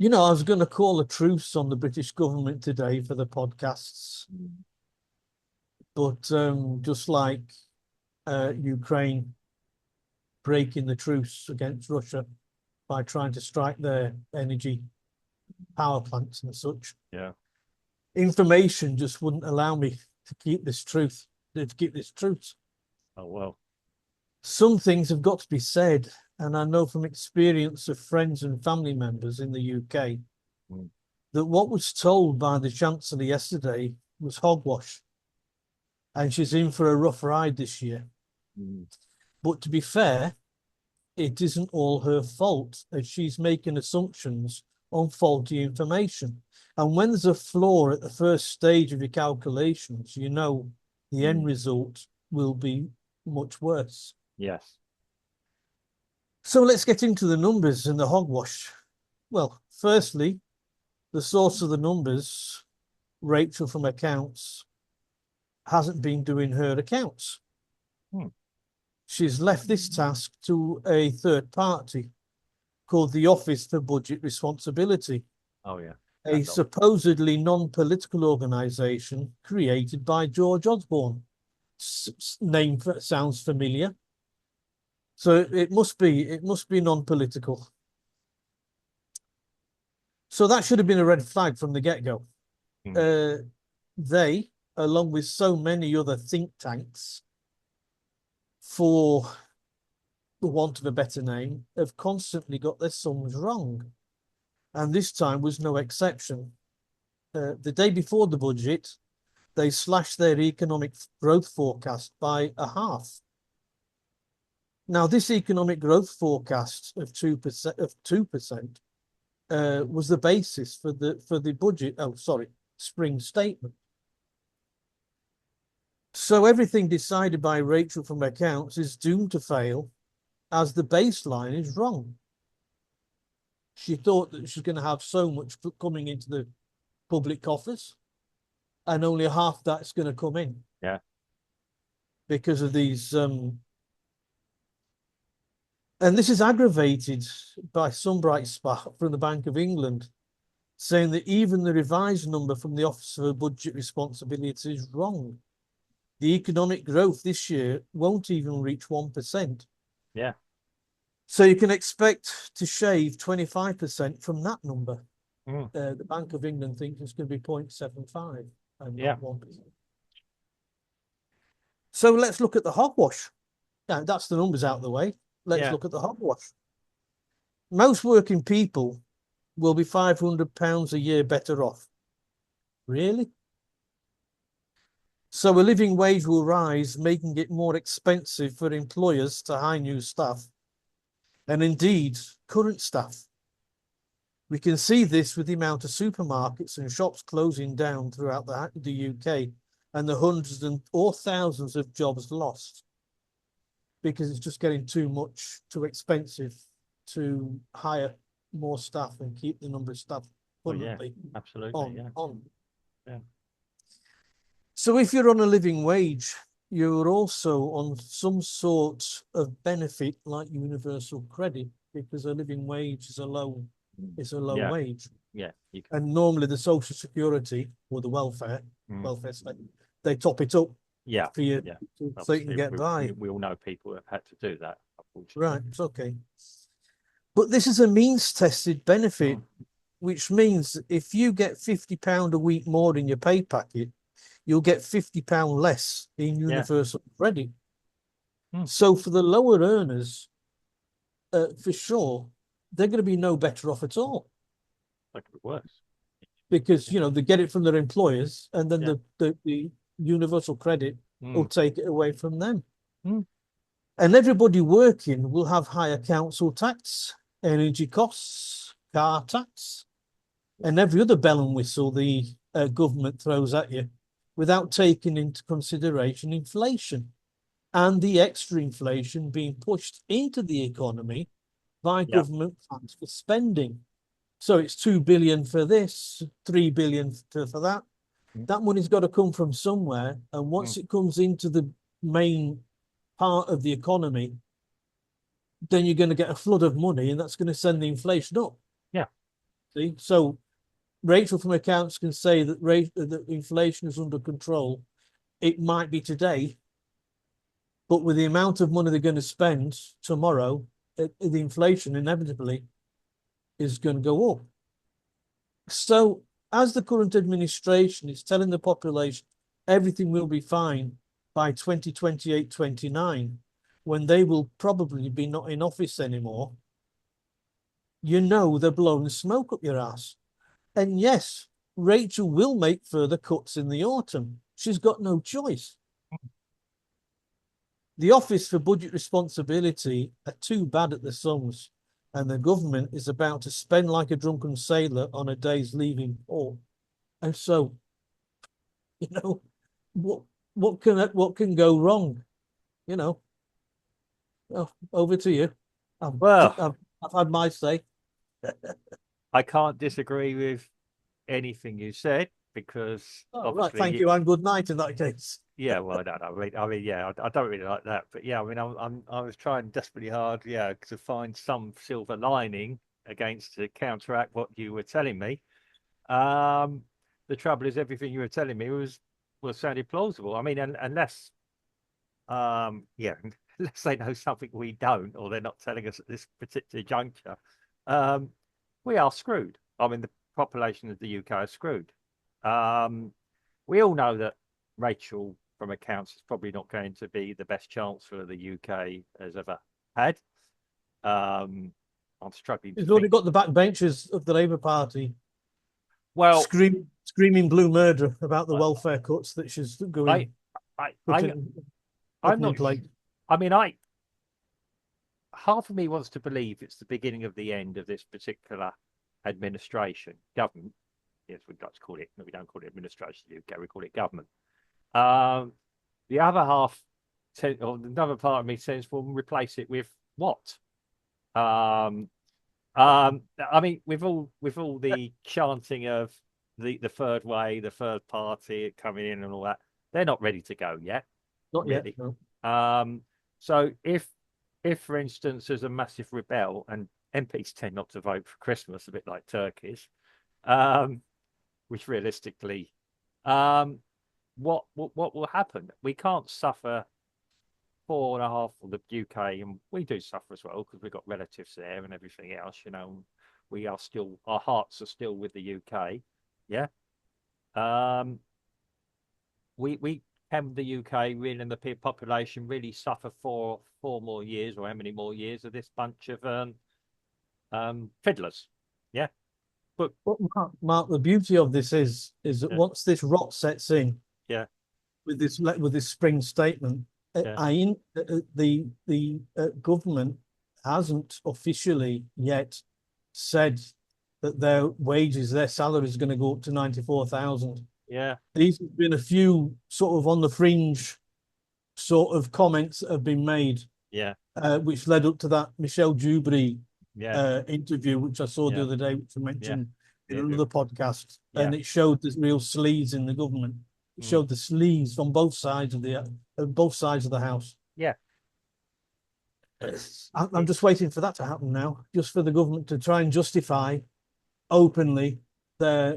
I was going to call a truce on the British government today for the podcasts, but just like Ukraine breaking the truce against Russia by trying to strike their energy power plants and such, Yeah. information just wouldn't allow me to keep this truth. Oh, well. Some things have got to be said, and I know from experience of friends and family members in the UK that what was told by the chancellor yesterday was hogwash, and she's in for a rough ride this year. But to be fair, it isn't all her fault, as she's making assumptions on faulty information. And when there's a flaw at the first stage of your calculations, the end result will be much worse. Yes. So let's get into the numbers and the hogwash. Well, firstly, the source of the numbers, Racheal from accounts, hasn't been doing her accounts. She's left this task to a third party called the Office for Budget Responsibility. Oh, yeah. A supposedly non-political organisation created by George Osborne. Name sounds familiar. So it must be non-political. So that should have been a red flag from the get-go. They, along with so many other think tanks, for the want of a better name, have constantly got their sums wrong. And this time was no exception. The day before the budget, they slashed their economic growth forecast by a half. Now, this economic growth forecast of 2% was the basis for the budget. Spring statement. So everything decided by Racheal from accounts is doomed to fail, as the baseline is wrong. She thought that she's going to have so much coming into the public coffers, and only half that's going to come in. Yeah. Because of these, and this is aggravated by some bright spot from the Bank of England, saying that even the revised number from the Office for Budget Responsibility is wrong. The economic growth this year won't even reach 1%. Yeah. So you can expect to shave 25% from that number. The Bank of England thinks it's going to be 0.75 and not 1%. So let's look at the hogwash. Now, that's the numbers out of the way. Let's look at the hogwash. Most working people will be £500 a year better off. Really? So a living wage will rise, making it more expensive for employers to hire new staff, and indeed current staff. We can see this with the amount of supermarkets and shops closing down throughout the UK, and the hundreds or thousands of jobs lost, because it's just getting too expensive to hire more staff and keep the number of staff permanently on. Yeah. So if you're on a living wage, you're also on some sort of benefit like universal credit, because a living wage is a low wage. Yeah. And normally the social security or the welfare state, they top it up for you so you can get by. We all know people who have had to do that, unfortunately. Right, it's okay. But this is a means-tested benefit, which means if you get £50 a week more in your pay packet, you'll get £50 less in universal credit. So for the lower earners, for sure, they're going to be no better off at all. That could be worse. Because, they get it from their employers, and then the universal credit will take it away from them. And everybody working will have higher council tax, energy costs, car tax, and every other bell and whistle the government throws at you, without taking into consideration inflation and the extra inflation being pushed into the economy by government plans for spending. So it's 2 billion for this, 3 billion for that. That money's got to come from somewhere. And once it comes into the main part of the economy, then you're going to get a flood of money, and that's going to send the inflation up. Yeah. See, so Rachel from accounts can say that that inflation is under control. It might be today, but with the amount of money they're going to spend tomorrow, the inflation inevitably is going to go up. So, as the current administration is telling the population everything will be fine by 2028, 29, when they will probably be not in office anymore, you know they're blowing smoke up your ass. And yes, Rachel will make further cuts in the autumn. She's got no choice. The Office for Budget Responsibility are too bad at the sums, and the government is about to spend like a drunken sailor on a day's leaving port. And so, you know, what can go wrong? You know, over to you. Well, I've had my say. I can't disagree with anything you said because Right, thank you, and good night in that case. Yeah, well, I don't know. Yeah, I don't really like that, but yeah, I mean, I was trying desperately hard, yeah, to find some silver lining against to counteract what you were telling me. The trouble is, everything you were telling me was sounded plausible. I mean, unless, yeah, unless they know something we don't, or they're not telling us at this particular juncture, we are screwed. I mean, the population of the UK is screwed. We all know that Racheal from accounts is probably not going to be the best chancellor the UK has ever had. I'm struggling. He's already got the backbenchers of the Labour Party. Well, screaming blue murder about the welfare cuts that she's going. I'm not. I mean, half of me wants to believe it's the beginning of the end of this particular administration, government. Yes, we'd like to call it. No, we don't call it administration. UK, we call it government. The other half, or another part of me says, "Well, replace it with what?" I mean, with all the chanting of the third way, the third party coming in and all that, they're not ready to go yet. Not really. Yet. No. So if for instance there's a massive rebel and MPs tend not to vote for Christmas, a bit like turkeys, which realistically, what will happen? We can't suffer 4.5 for the UK, and we do suffer as well because we've got relatives there and everything else. You know, we are still, our hearts are still with the UK. Yeah. We can the UK really, and the population really suffer for 4 more years, or how many more years of this bunch of fiddlers? Yeah. But Mark, the beauty of this is that once this rot sets in, yeah, with this spring statement, the government hasn't officially yet said that their wages, their salary is going to go up to 94,000. Yeah, these have been a few sort of on the fringe sort of comments that have been made. Yeah, which led up to that Michelle Dewberry yeah, interview, which I saw the other day, which I mentioned in Yeah. another podcast, and it showed the real sleaze in the government. It showed the sleaze on both sides of the house. Yeah. I'm just waiting for that to happen now, just for the government to try and justify openly their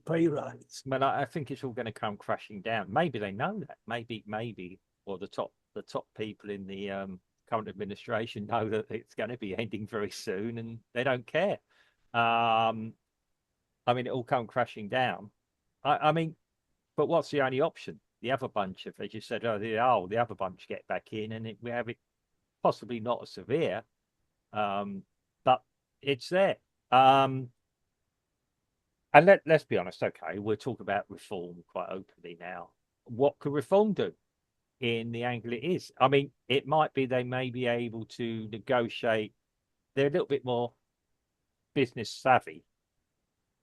pay rise. Well, I think it's all going to come crashing down. Maybe they know that. Maybe, or the top people in the current administration know that it's going to be ending very soon, and they don't care. I mean, it all come crashing down. I mean, but what's the only option? The other bunch of, as you said, the other bunch get back in, and we have it possibly not as severe, but it's there. And let's be honest, okay, we'll talk about reform quite openly now. What could reform do in the angle it is? I mean, it might be they may be able to negotiate. They're a little bit more business savvy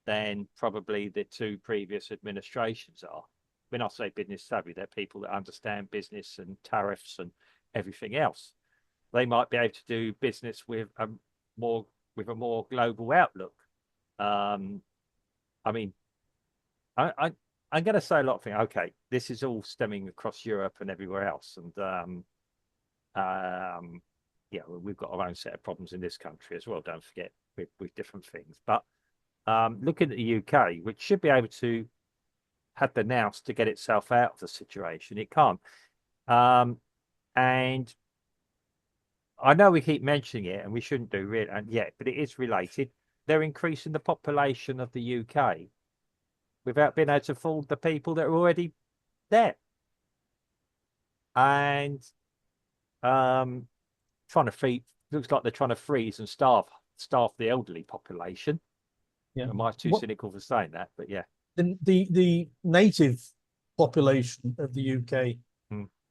than probably the two previous administrations are. When I say business savvy, they're people that understand business and tariffs and everything else. They might be able to do business with a more global outlook. I mean, I'm going to say a lot of things. Okay, this is all stemming across Europe and everywhere else, and yeah, we've got our own set of problems in this country as well. Don't forget with different things. But looking at the UK, which should be able to have the nous to get itself out of the situation, it can't. And I know we keep mentioning it, and we shouldn't do really yet, but it is related. They're increasing the population of the UK without being able to afford the people that are already there, and trying to feed. Looks like they're trying to freeze and starve the elderly population. Yeah. Am I too cynical for saying that? But yeah, the native population of the UK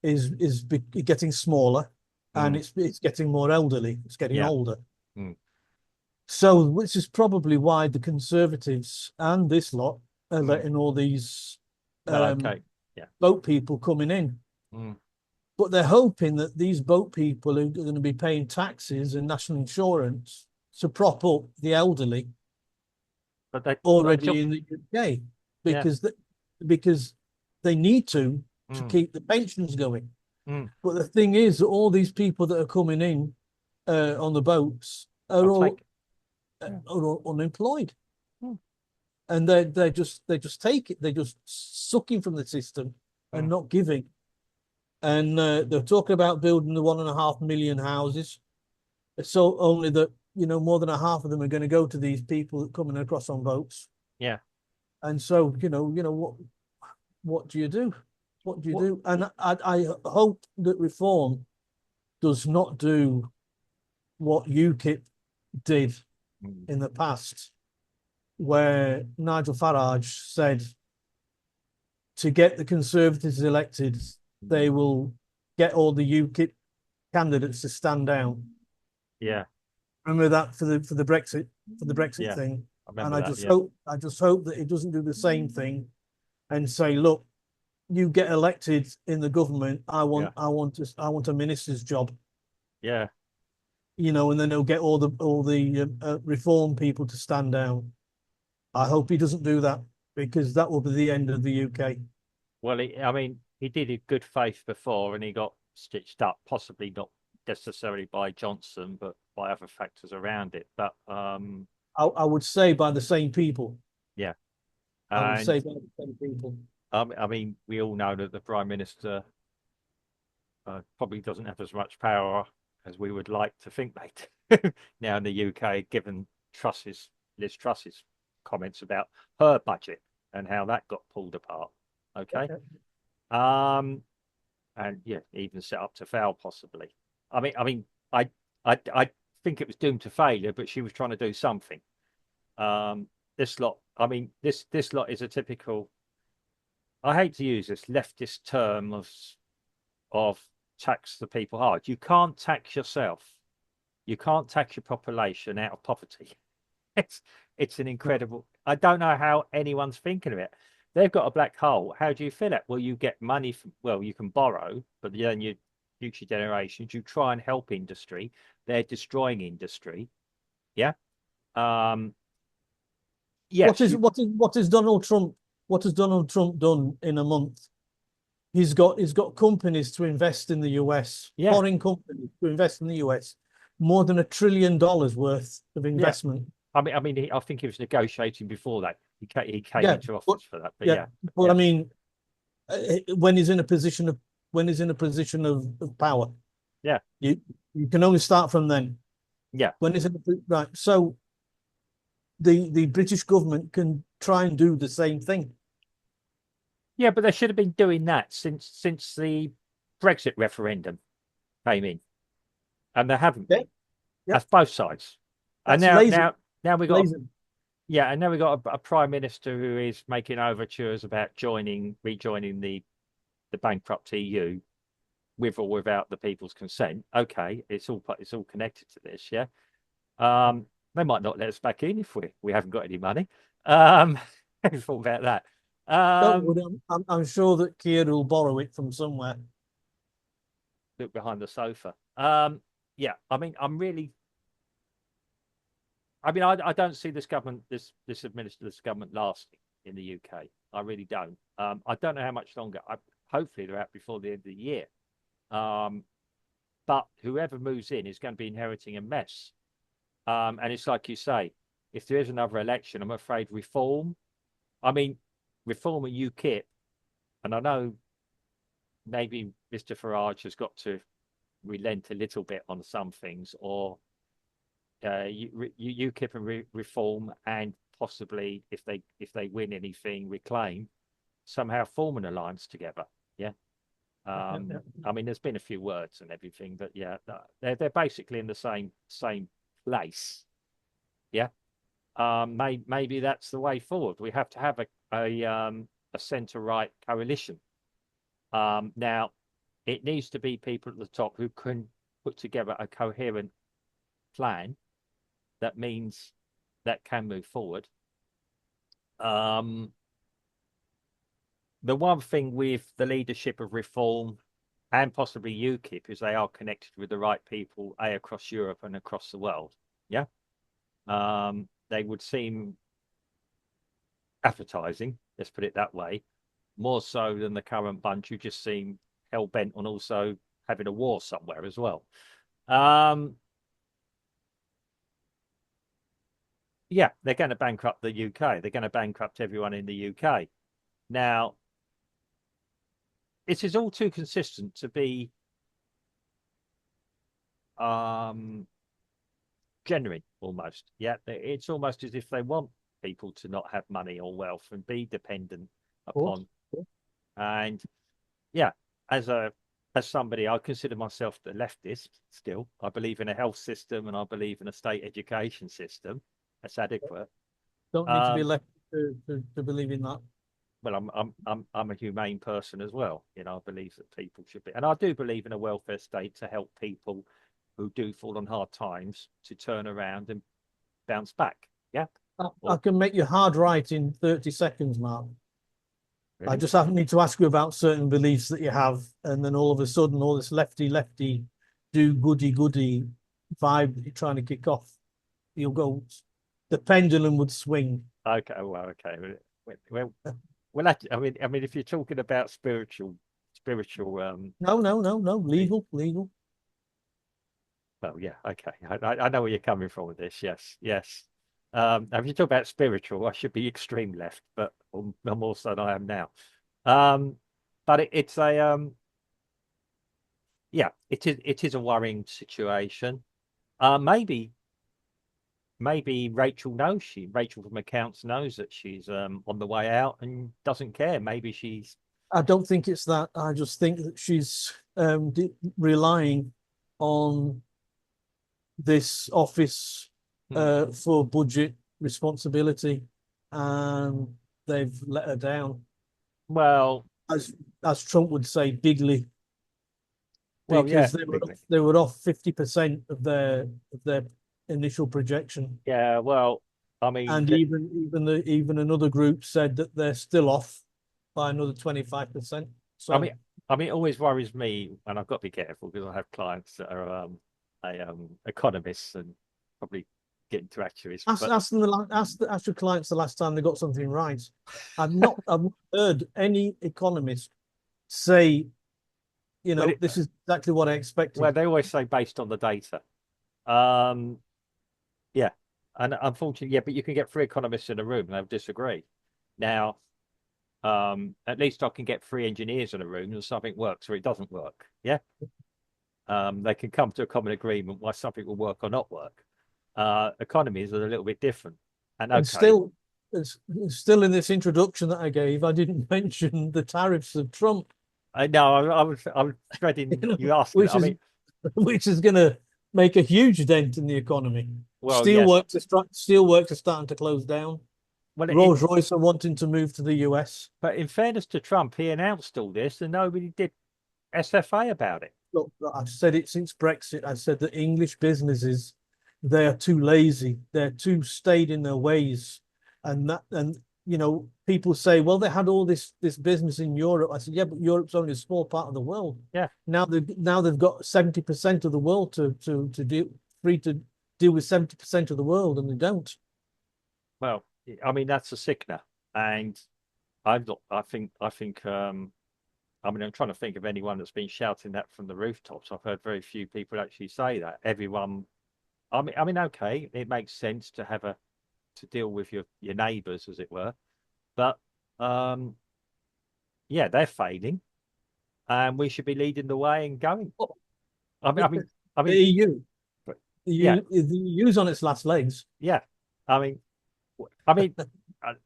is getting smaller, and it's getting more elderly. It's getting older. So, which is probably why the Conservatives and this lot are letting all these boat people coming in. But they're hoping that these boat people are going to be paying taxes and national insurance to prop up the elderly already in the UK, because they need to keep the pensions going. But the thing is, all these people that are coming in on the boats are all unemployed, and they just take it. They're just sucking from the system and not giving. And they're talking about building the 1.5 million houses. So only that, more than a half of them are going to go to these people coming across on boats. Yeah. And so, what do you do? What do you do? And I hope that Reform does not do what UKIP did in the past, where Nigel Farage said to get the Conservatives elected, they will get all the UKIP candidates to stand down. Yeah. Remember that for the Brexit thing. And I just hope that it doesn't do the same thing and say, look, you get elected in the government, I want a minister's job. Yeah. And then he'll get all the Reform people to stand down. I hope he doesn't do that, because that will be the end of the UK. Well, he did in good faith before, and he got stitched up, possibly not necessarily by Johnson, but by other factors around it. But I would say by the same people. Yeah. I would say by the same people. We all know that the Prime Minister probably doesn't have as much power as we would like to think they do now in the UK, given Liz Truss's comments about her budget and how that got pulled apart. Okay. And yeah, even set up to fail possibly. I think it was doomed to failure, but she was trying to do something. This lot is a typical, I hate to use this leftist term of tax the people hard. You can't tax yourself. You can't tax your population out of poverty. It's an incredible. I don't know how anyone's thinking of it. They've got a black hole. How do you fill it? Well, you get money from. Well, you can borrow, but then your future generations, you try and help industry. They're destroying industry. Yeah. Yes. What has Donald Trump? What has Donald Trump done in a month? He's got companies to invest in the US, foreign companies to invest in the US, more than $1 trillion worth of investment. Yeah. I think he was negotiating before that. He came into office for that. But Well, when he's in a position of power, you can only start from then. Yeah. When he's right, so the British government can try and do the same thing. Yeah, but they should have been doing that since the Brexit referendum came in, and they haven't been. That's both sides. That's and now we got lazy. and now we got a prime minister who is making overtures about rejoining the bankrupt EU, with or without the people's consent. Okay, it's all connected to this. Yeah, they might not let us back in if we haven't got any money. Have you thought about that? I'm sure that Keir will borrow it from somewhere. Look behind the sofa. I don't see this government, this government lasting in the UK. I really don't. I don't know how much longer. Hopefully they're out before the end of the year. but whoever moves in is going to be inheriting a mess. And it's like you say, if there is another election, I'm afraid reform and UKIP, and I know maybe Mr. Farage has got to relent a little bit on some things, or UKIP and reform, and possibly if they win anything, reclaim, somehow form an alliance together. Yeah. There's been a few words and everything, but yeah, they're basically in the same place. Yeah. Maybe that's the way forward. We have to have a centre-right coalition. Now, it needs to be people at the top who can put together a coherent plan that means that can move forward. The one thing with the leadership of Reform and possibly UKIP is they are connected with the right people, across Europe and across the world. Yeah. They would seem appetizing, let's put it that way, more so than the current bunch who just seem hell-bent on also having a war somewhere as well. Yeah, they're going to bankrupt the UK. They're going to bankrupt everyone in the UK. Now, it is all too consistent to be genuine, almost. Yeah, it's almost as if they want people to not have money or wealth and be dependent upon. And yeah, as somebody, I consider myself the leftist still. I believe in a health system and I believe in a state education system that's adequate. Don't need to be left to believe in that. Well, I'm a humane person as well. I believe that people should be, and I do believe in a welfare state to help people who do fall on hard times to turn around and bounce back. Yeah. I can make you hard right in 30 seconds, Mark. Really? I just need to ask you about certain beliefs that you have, and then all of a sudden, all this lefty do goody vibe that you're trying to kick off, you'll go. The pendulum would swing. Okay. Well, okay. Well, if you're talking about spiritual. No. Legal. Well, yeah. Okay. I know where you're coming from with this. Yes. If you talk about spiritual, I should be extreme left, but I'm more so than I am now. But it's a yeah, it is a worrying situation. Maybe Racheal from accounts knows that she's on the way out and doesn't care. Maybe she's. I don't think it's that. I just think that she's relying on this office for budget responsibility, and they've let her down. Well, as Trump would say, bigly. Because they were off 50% of their initial projection. Yeah, well, and even another group said that they're still off by another 25%. So it always worries me, and I've got to be careful because I have clients that are economists and probably get into actuaries. Ask your clients the last time they got something right. I've not heard any economist say, this is exactly what I expected. Well, they always say based on the data. Yeah, and unfortunately, yeah, but you can get 3 economists in a room and they'll disagree. Now, at least I can get 3 engineers in a room and something works or it doesn't work. Yeah. They can come to a common agreement why something will work or not work. Economies are a little bit different. And still in this introduction that I gave, I didn't mention the tariffs of Trump. I know. I was dreading you asking. Which is going to make a huge dent in the economy. Well, steelworks are starting to close down. Well, Rolls-Royce are wanting to move to the US. But in fairness to Trump, he announced all this and nobody did SFA about it. Look, I've said it since Brexit. I've said that English businesses, they are too lazy. They're too stayed in their ways. And people say, well, they had all this business in Europe. I said, yeah, but Europe's only a small part of the world. Yeah. Now they've got 70% of the world to deal with 70% of the world, and they don't. Well, that's a sickener, and I think I mean, I'm trying to think of anyone that's been shouting that from the rooftops. I've heard very few people actually say that. Everyone, I mean, okay, it makes sense to have to deal with your neighbours, as it were, but yeah, they're failing, and we should be leading the way and going. Oh, I mean, I mean, I the mean, EU, yeah, the EU's on its last legs. yeah. I mean, I mean,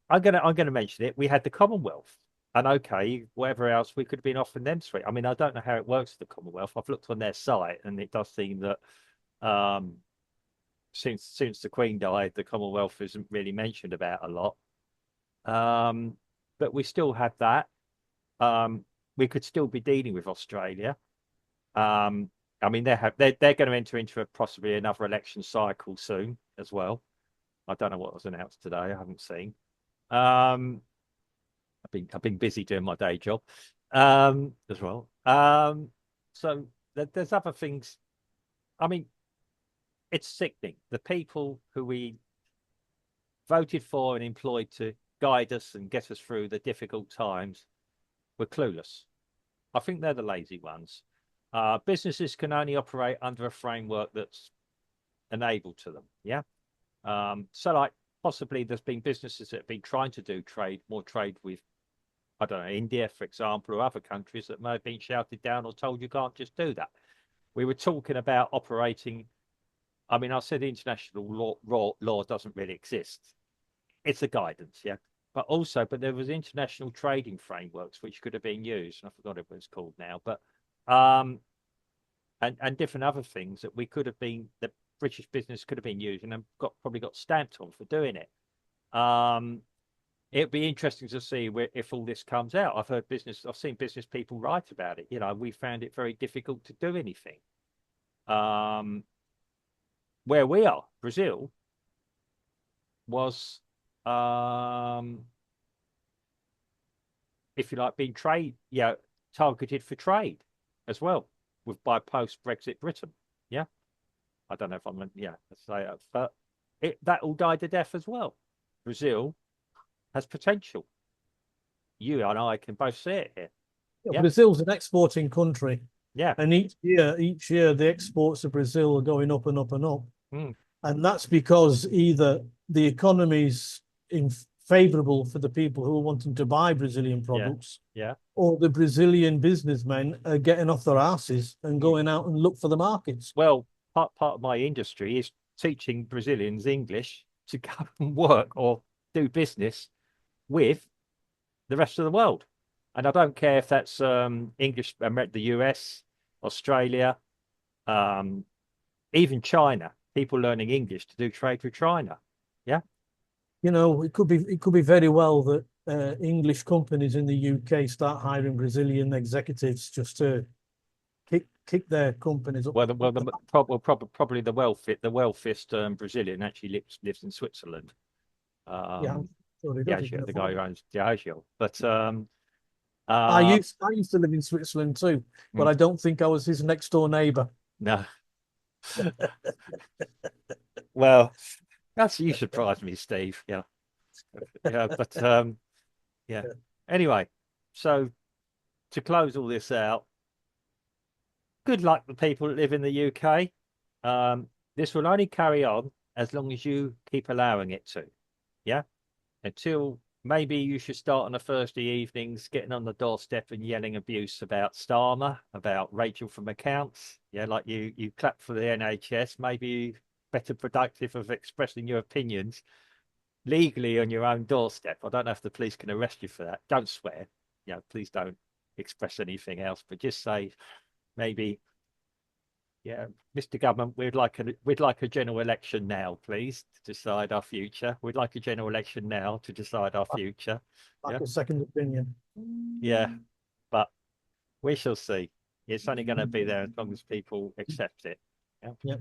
I'm gonna mention it. We had the Commonwealth, and okay, whatever else we could have been offering them straight. I mean, I don't know how it works at the Commonwealth. I've looked on their site, and it does seem that um, since the Queen died, the Commonwealth isn't really mentioned about a lot. Um, but we still have that. We could still be dealing with Australia. I mean, they're going to enter into possibly another election cycle soon as well. I don't know what was announced today. I haven't seen. Um, I've been busy doing my day job as well. So there's other things. I mean, it's sickening. The people who we voted for and employed to guide us and get us through the difficult times were clueless. I think they're the lazy ones. Businesses can only operate under a framework that's enabled to them. Yeah. So like possibly there's been businesses that have been trying to do more trade with, I don't know, India, for example, or other countries that may have been shouted down or told you can't just do that. We were talking about operating. I mean, I said international law doesn't really exist. It's a guidance, yeah. But there was international trading frameworks which could have been used. I forgot what it's called now, but and different other things that that British business could have been using and probably got stamped on for doing it. It'd be interesting to see if all this comes out. I've seen business people write about it. You know, we found it very difficult to do anything. Where we are, Brazil, was, if you like, being targeted for trade as well by post-Brexit Britain. Yeah. I don't know if I'm, yeah, let's say that, but that all died a death as well. Brazil has potential. You and I can both see it here. Yeah. Brazil's an exporting country. Yeah. And each year, the exports of Brazil are going up and up and up. Mm. And that's because either the economy's favorable for the people who are wanting to buy Brazilian products, yeah, or the Brazilian businessmen are getting off their asses and going out and look for the markets. Well, part of my industry is teaching Brazilians English to go and work or do business with the rest of the world. And I don't care if that's English, the US, Australia, even China, people learning English to do trade with China. Yeah. You know, it could be very well that English companies in the UK start hiring Brazilian executives just to kick their companies up. Probably the wealthiest Brazilian actually lives in Switzerland. Yeah, I'm sure he does. The guy who owns Racheal. But I used to live in Switzerland too, but I don't think I was his next door neighbour. No. Well, you surprised me, Steve. Yeah. Yeah, but yeah. Anyway, so to close all this out, good luck to people that live in the UK. This will only carry on as long as you keep allowing it to. Yeah. Until maybe you should start on a Thursday evenings, getting on the doorstep and yelling abuse about Starmer, about Racheal from accounts. Yeah, like you clap for the NHS. Maybe better productive of expressing your opinions legally on your own doorstep. I don't know if the police can arrest you for that. Don't swear. You know, please don't express anything else, but just say maybe, yeah, Mr. Government, we'd like a general election now, please, to decide our future. We'd like a general election now to decide our future. Like a second opinion. Yeah, but we shall see. It's only going to be there as long as people accept it. Yeah. Yeah.